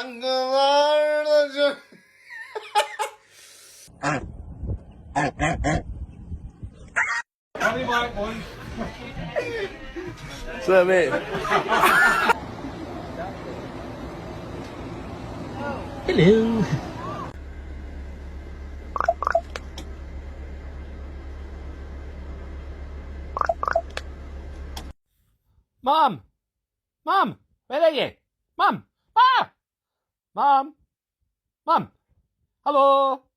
Yankılarda çok... Sami. Hello. Mom! Mom! Where are you? Mom! Ah! Mom! Mom! Hello!